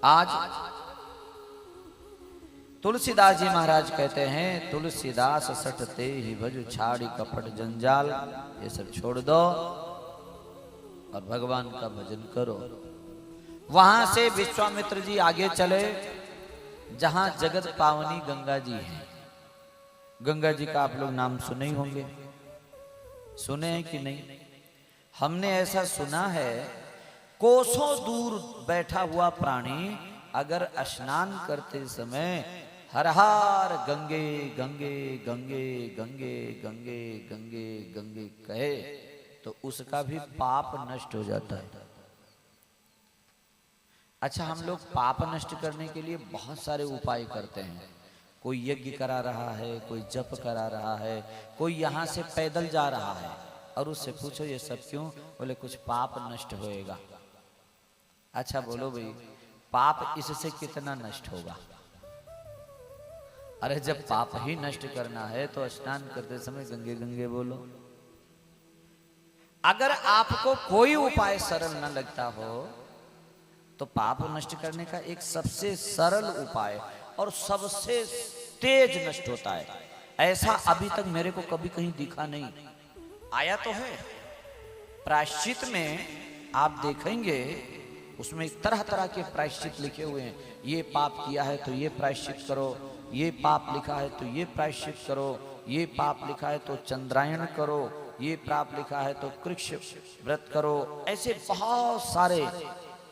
आज तुलसीदास जी महाराज कहते हैं, तुलसीदास सटते ही भज छाड़ी कपट जंजाल, ये सब छोड़ दो और भगवान का भजन करो। वहां से विश्वामित्र जी आगे चले जहां जगत पावनी गंगा जी हैं। गंगा जी का आप लोग नाम सुने ही होंगे, सुने हैं कि नहीं? हमने ऐसा सुना है, कोसों दूर बैठा हुआ प्राणी अगर स्नान करते समय हर हर गंगे गंगे गंगे गंगे गंगे गंगे गंगे कहे तो उसका भी पाप नष्ट हो जाता है। अच्छा, हम लोग पाप नष्ट करने के लिए बहुत सारे उपाय करते हैं। कोई यज्ञ करा रहा है, कोई जप करा रहा है, कोई यहाँ से पैदल जा रहा है और उससे पूछो ये सब क्यों? बोले कुछ पाप नष्ट होएगा। अच्छा बोलो भाई, पाप इससे कितना नष्ट होगा? अरे जब पाप ही नष्ट करना है तो स्नान करते समय गंगे गंगे बोलो। अगर आपको कोई उपाय सरल न लगता हो तो पाप नष्ट करने का एक सबसे सरल उपाय और सबसे तेज नष्ट होता है। ऐसा अभी तक मेरे को कभी कहीं दिखा नहीं। आया तो है प्रायश्चित में, आप देखेंगे उसमें तरह तरह के प्रायश्चित लिखे हुए हैं। ये पाप किया है तो ये प्रायश्चित करो, ये पाप लिखा है तो ये प्रायश्चित करो, ये पाप लिखा है तो चंद्रायण करो, ये पाप लिखा है तो कृष्ण व्रत करो। ऐसे बहुत सारे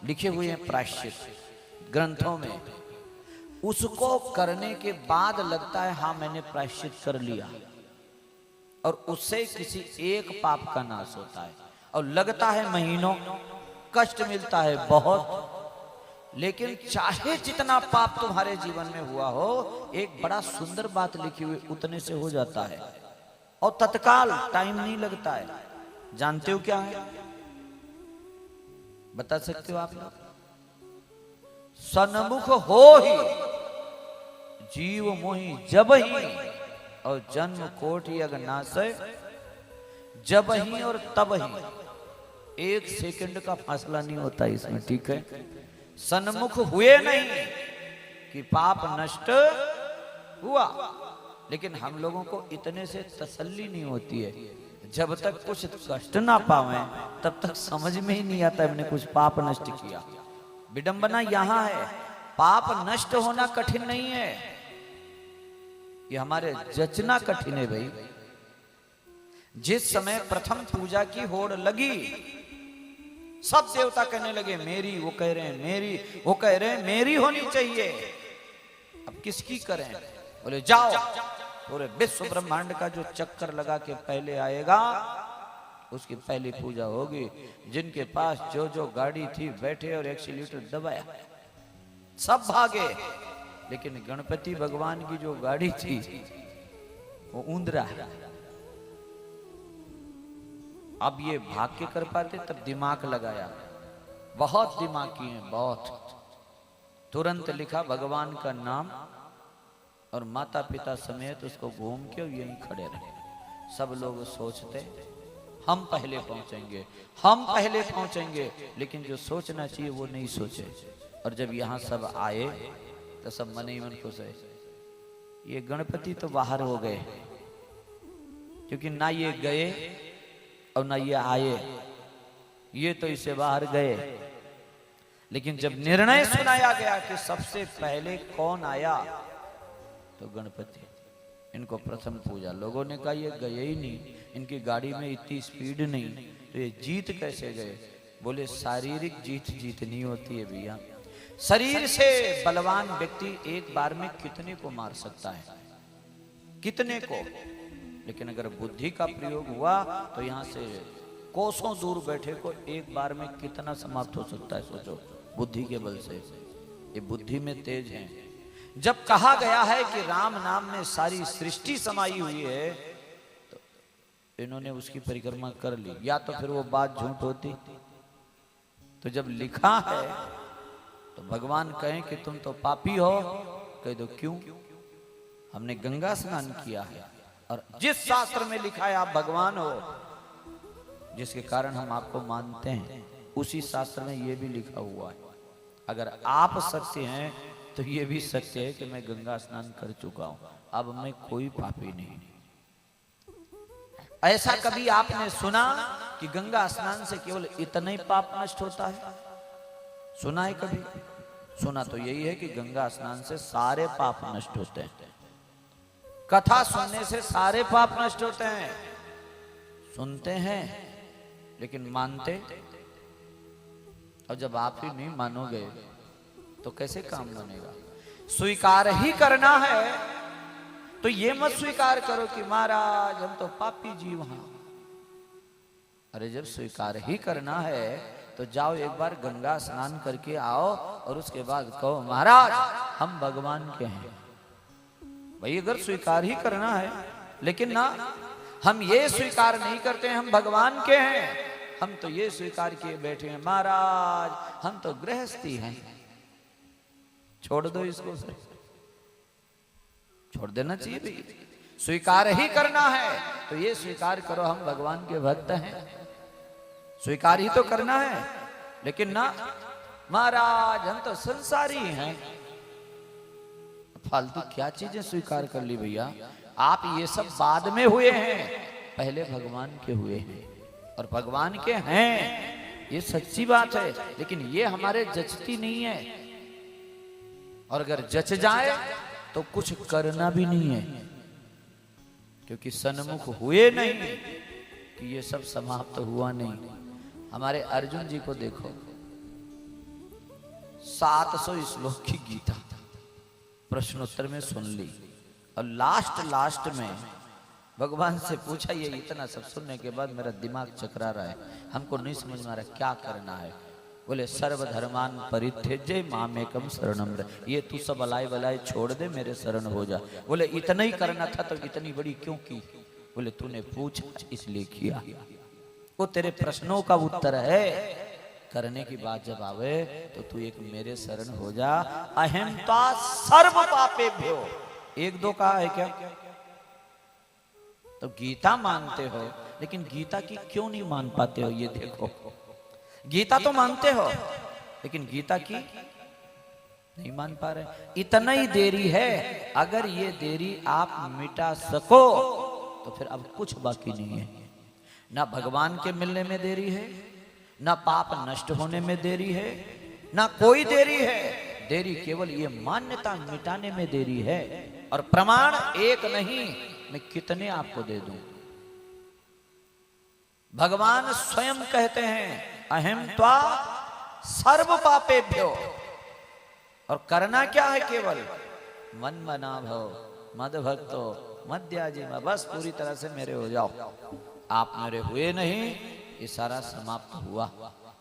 लिखे हुए हैं प्रायश्चित ग्रंथों में। उसको करने के बाद लगता है हाँ मैंने प्रायश्चित कर लिया, और उससे किसी एक पाप का नाश होता है। और लगता है महीनों, कष्ट मिलता है बहुत, लेकिन चाहे जितना पाप तुम्हारे जीवन में हुआ हो, एक बड़ा सुंदर बात लिखी हुई उतने से हो जाता है और तत्काल, टाइम नहीं लगता है। जानते हो क्या है? बता सकते हो आप लोग? सन्मुख हो ही जीव मोहि जब ही, और जन्म कोटि अगनाशय जब ही और तब ही। एक सेकंड का फासला नहीं होता इसमें, ठीक है? सन्मुख हुए नहीं कि पाप नष्ट हुआ, लेकिन हम लोगों को इतने से तसल्ली नहीं होती है। जब तक कुछ कष्ट ना पावे तब तक समझ में ही नहीं आता हमने कुछ पाप नष्ट किया। विडंबना यहां है, पाप नष्ट होना कठिन नहीं है, ये हमारे जचना कठिन है भाई। जिस समय प्रथम पूजा की होड़ लगी, सब देवता कहने लगे मेरी, वो कह रहे हैं मेरी, वो कह रहे हैं मेरी होनी चाहिए। अब किसकी करें? बोले जाओ, पूरे विश्व ब्रह्मांड का जो चक्कर लगा के पहले आएगा उसकी पहली पूजा होगी। जिनके पास जो जो गाड़ी थी बैठे और एक्सीलेटर दबाया, सब भागे, लेकिन गणपति भगवान की जो गाड़ी थी वो ऊंधरा है। अब ये भाग के कर पाते, तब दिमाग लगाया, बहुत दिमाग किए हैं, बहुत। तुरंत लिखा भगवान का नाम और माता पिता समेत उसको घूम के यहीं खड़े रहे। सब लोग सोचते हम पहले पहुंचेंगे, हम पहले पहुंचेंगे, लेकिन जो सोचना चाहिए वो नहीं सोचे। और जब यहाँ सब आए तो सब मन ही मन खुश है। ये गणपति तो बाहर हो गए, क्योंकि ना ये गए और ना ये आए, ये तो इसे बाहर गए। लेकिन जब निर्णय सुनाया गया कि सबसे पहले कौन आया, तो गणपति। इनको प्रथम पूजा। लोगों ने कहा ये गए ही नहीं, इनकी गाड़ी में इतनी स्पीड नहीं, तो ये जीत कैसे गए? बोले शारीरिक जीत जीतनी होती है भैया। शरीर से बलवान व्यक्ति एक बार में कितने को मार सकता है, कितने को? लेकिन अगर बुद्धि का प्रयोग हुआ तो यहाँ से कोसों दूर बैठे को एक बार में कितना समाप्त हो सकता है, सोचो। बुद्धि के बल से, ये बुद्धि में तेज है। जब कहा गया है कि राम नाम में सारी सृष्टि समाई हुई है, तो इन्होंने उसकी परिक्रमा कर ली, या तो फिर वो बात झूठ होती। तो जब लिखा है तो भगवान कहें कि तुम तो पापी हो, कह दो क्यों? हमने गंगा स्नान किया है, और जिस शास्त्र में लिखा है आप भगवान हो, जिसके कारण हम आपको मानते हैं, उसी शास्त्र में ये भी लिखा हुआ है। अगर आप सत्य हैं तो ये भी सत्य है कि मैं गंगा स्नान कर चुका हूं, अब मैं कोई पापी नहीं। ऐसा कभी आपने सुना कि गंगा स्नान से केवल इतना ही पाप नष्ट होता है? सुना है कभी? सुना तो यही है कि गंगा स्नान से सारे पाप नष्ट होते हैं, कथा सुनने से सारे पाप नष्ट होते हैं। सुनते हैं लेकिन मानते, और जब आप ही नहीं मानोगे तो कैसे काम बनेगा? स्वीकार ही करना है तो ये मत स्वीकार करो कि महाराज हम तो पापी जीव हैं। अरे जब स्वीकार ही करना है तो जाओ एक बार गंगा स्नान करके आओ और उसके बाद कहो महाराज हम भगवान के हैं। भाई अगर स्वीकार ही करना है, लेकिन ना हम ये स्वीकार नहीं करते हैं हम भगवान के हैं, हम तो ये स्वीकार किए बैठे हैं महाराज हम तो गृहस्थी हैं। छोड़ दो इसको, सर छोड़ देना चाहिए भाई। स्वीकार ही करना है तो ये स्वीकार करो हम भगवान के भक्त हैं, स्वीकार ही तो करना है। लेकिन ना महाराज हम तो संसारी हैं, फालतू क्या चीजें स्वीकार कर ली भैया। आप ये सब बाद में हुए हैं, पहले भगवान के हुए हैं और भगवान के हैं, ये सच्ची बात है। लेकिन ये हमारे जचती नहीं है, और अगर जच जाए तो कुछ करना भी नहीं है, क्योंकि सन्मुख हुए नहीं कि ये सब समाप्त हुआ नहीं। हमारे अर्जुन जी को देखो, 700 श्लोक की गीता प्रश्नोत्तर में सुन ली, और लास्ट में भगवान से पूछा, ये इतना सब सुनने के बाद मेरा दिमाग चकरा रहा है, हमको नहीं समझ में आ रहा क्या करना है। बोले सर्वधर्मान परित्यज्य मामेकम शरणम रह, ये तू सब अलाय बलाय छोड़ दे मेरे शरण हो जा। बोले इतना ही करना था तो इतनी बड़ी क्यों की? बोले तूने पूछा इसलिए किया, वो तेरे प्रश्नों का उत्तर है। करने की बात जब आवे तो तू एक मेरे शरण हो जा। अहंता सर्व पापेभ्यो, एक दो कहा है क्या? तो गीता मानते हो लेकिन गीता की क्यों नहीं मान पाते हो? ये देखो, गीता तो मानते हो लेकिन गीता की नहीं मान पा रहे। इतना ही देरी है, अगर ये देरी आप मिटा सको तो फिर अब कुछ बाकी नहीं है। ना भगवान के मिलने में देरी है, ना पाप नष्ट होने में देरी है, ना कोई देरी है। देरी केवल ये मान्यता मिटाने में देरी है। और प्रमाण एक नहीं, मैं कितने आपको दे दूं। भगवान स्वयं कहते हैं अहम त्वा सर्व पापेभ्यो, और करना क्या है? केवल मन मना भव मद भक्तो मद्याजी, बस पूरी तरह से मेरे हो जाओ। आप मेरे हुए नहीं, ये सारा समाप्त हुआ।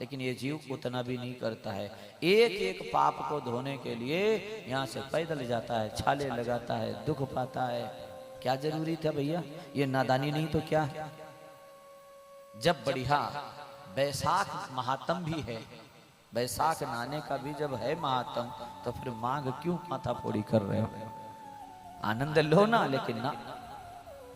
लेकिन ये जीव उतना भी नहीं करता है। एक एक पाप को धोने के लिए यहाँ से पैदल जाता है, छाले लगाता है, दुख पाता है। क्या जरूरी था भैया? ये नादानी नहीं तो क्या है? जब बढ़िया बैसाख महात्म भी है, बैसाख नहाने का भी जब है महात्म, तो फिर माघ क्यों माथा फोड़ी कर रहे हो? आनंद लो ना, लेकिन ना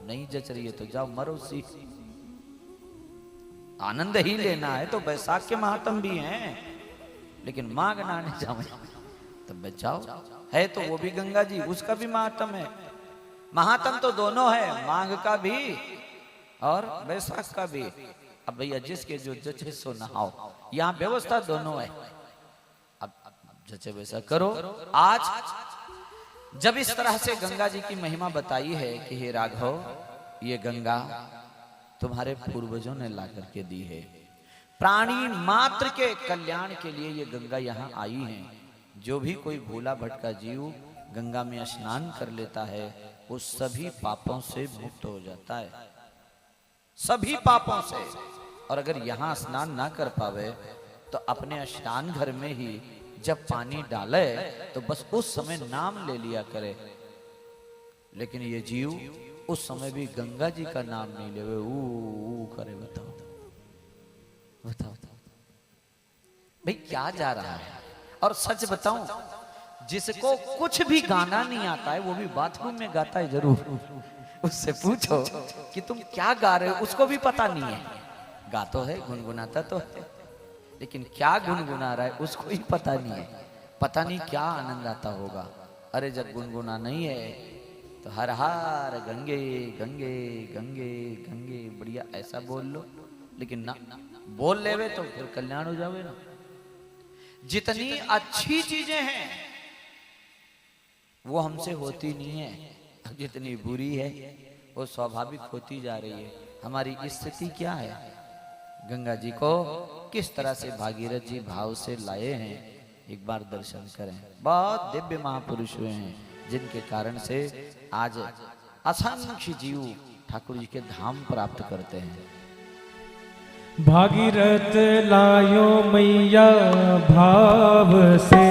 नहीं जच रही है तो जाओ मरो सी। आनंद ही लेना है तो बैसाख के महात्म भी हैं, लेकिन माघ नहाने जाओ तब बचाओ। है तो वो भी गंगा जी, उसका भी महात्म है। महात्म तो दोनों है, माघ का भी और बैसाख का भी। अब भैया जिसके जो जचे सो नहाओ, यहाँ व्यवस्था दोनों है। अब जचे वैसा करो। आज जब इस तरह से गंगा जी की महिमा बताई है कि हे राघव, ये गंगा तुम्हारे पूर्वजों ने ला करके दी है, प्राणी मात्र के कल्याण के लिए ये गंगा यहाँ आई है। जो भी कोई भूला भटका जीव गंगा में स्नान कर लेता है, वो सभी पापों से मुक्त हो जाता है, सभी पापों से। और अगर यहाँ स्नान ना कर पावे तो अपने स्नान घर में ही जब पानी डाले तो बस उस समय नाम ले लिया करे। लेकिन ये जीव उस समय भी गंगा जी का नाम नहीं ले, ऊ करे। बताओ बताओ भाई क्या जा रहा है? और सच बताऊं, जिसको कुछ भी गाना नहीं आता है वो भी बाथरूम में गाता है जरूर। उससे पूछो कि तुम क्या गा रहे हो, उसको भी पता नहीं है। गा तो है, गुनगुनाता तो है, लेकिन क्या गुनगुना रहा है उसको ही पता नहीं है। पता नहीं क्या आनंद आता होगा। अरे जब गुनगुना नहीं है तो हर हर गंगे गंगे गंगे गंगे बढ़िया ऐसा बोल लो, लेकिन ना बोल लेवे तो फिर कल्याण हो जावे ना। जितनी अच्छी चीजें हैं वो हमसे होती नहीं है, जितनी बुरी है वो स्वाभाविक होती जा रही है। हमारी स्थिति क्या है? गंगा जी को किस तरह से भागीरथ जी भाव से लाए हैं, एक बार दर्शन करें। बहुत दिव्य महापुरुष हुए हैं जिनके कारण से आज असंख्य जीव ठाकुर जी के धाम प्राप्त करते हैं। भागीरथ लायो मैया भाव से,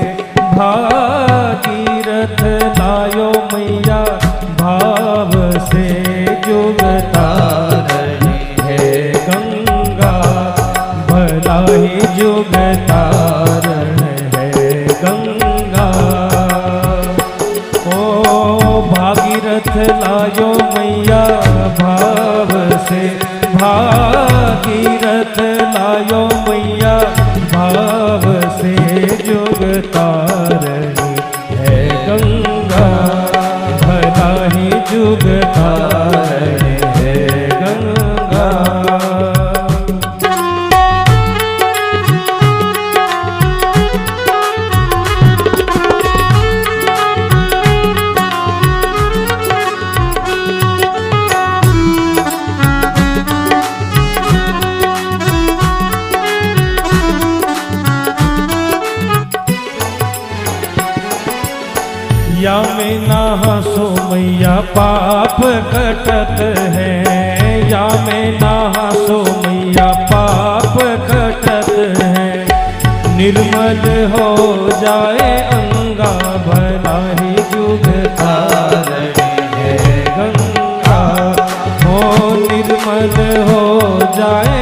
भागीरथ लायो मैया भाव से, जुग तारणी है गंगा, भला ही जुग तारण है गंगा। ओ भागीरथ लायो मैया भाव से, भागीरथ लायो मैया भाव से, जुग तारणी है गंगा, भला ही जुग तारणी है गंगा। या में ना हंसो मैया पाप कटत है, या में ना हंसो मैया पाप कटत है। निर्मल हो जाए अंगा, भला ही जुग तारणी है गंगा। हो निर्मल हो जाए